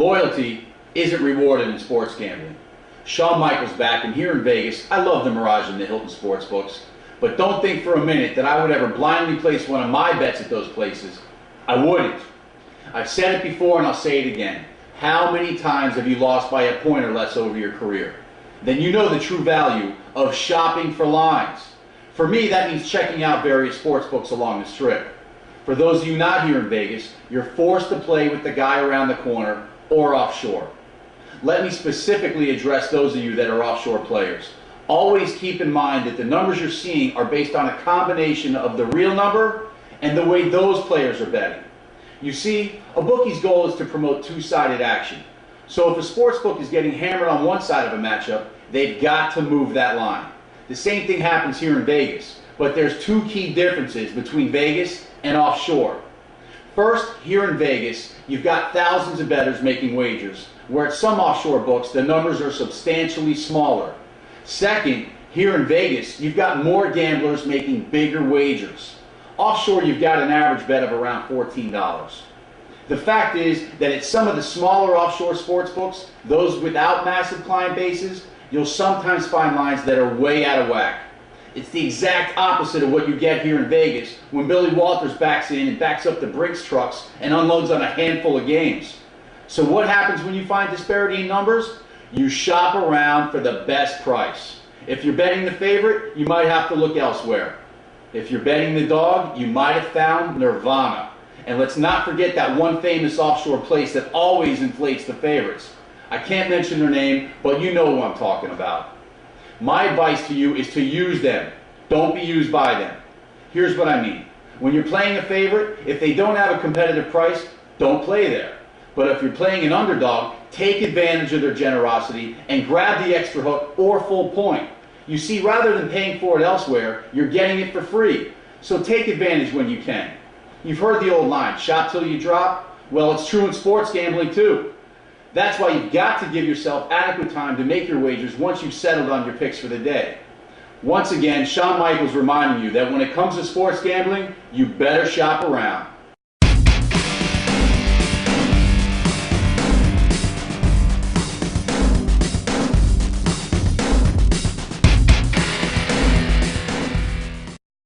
Loyalty isn't rewarded in sports gambling. Shawn Michaels back, and here in Vegas, I love the Mirage and the Hilton Sportsbooks, but don't think for a minute that I would ever blindly place one of my bets at those places. I wouldn't. I've said it before and I'll say it again. How many times have you lost by a point or less over your career? Then you know the true value of shopping for lines. For me, that means checking out various sportsbooks along the strip. For those of you not here in Vegas, you're forced to play with the guy around the corner or offshore. Let me specifically address those of you that are offshore players. Always keep in mind that the numbers you're seeing are based on a combination of the real number and the way those players are betting. You see, a bookie's goal is to promote two-sided action. So if a sports book is getting hammered on one side of a matchup, they've got to move that line. The same thing happens here in Vegas, but there's two key differences between Vegas and offshore. First, here in Vegas, you've got thousands of bettors making wagers, where at some offshore books, the numbers are substantially smaller. Second, here in Vegas, you've got more gamblers making bigger wagers. Offshore, you've got an average bet of around $14. The fact is that at some of the smaller offshore sports books, those without massive client bases, you'll sometimes find lines that are way out of whack. It's the exact opposite of what you get here in Vegas when Billy Walters backs in and backs up the Brinks trucks and unloads on a handful of games. So what happens when you find disparity in numbers? You shop around for the best price. If you're betting the favorite, you might have to look elsewhere. If you're betting the dog, you might have found Nirvana. And let's not forget that one famous offshore place that always inflates the favorites. I can't mention their name, but you know who I'm talking about. My advice to you is to use them. Don't be used by them. Here's what I mean. When you're playing a favorite, if they don't have a competitive price, don't play there. But if you're playing an underdog, take advantage of their generosity and grab the extra hook or full point. You see, rather than paying for it elsewhere, you're getting it for free. So take advantage when you can. You've heard the old line, shop till you drop. Well, it's true in sports gambling too. That's why you've got to give yourself adequate time to make your wagers once you've settled on your picks for the day. Once again, Shawn Michaels reminding you that when it comes to sports gambling, you better shop around.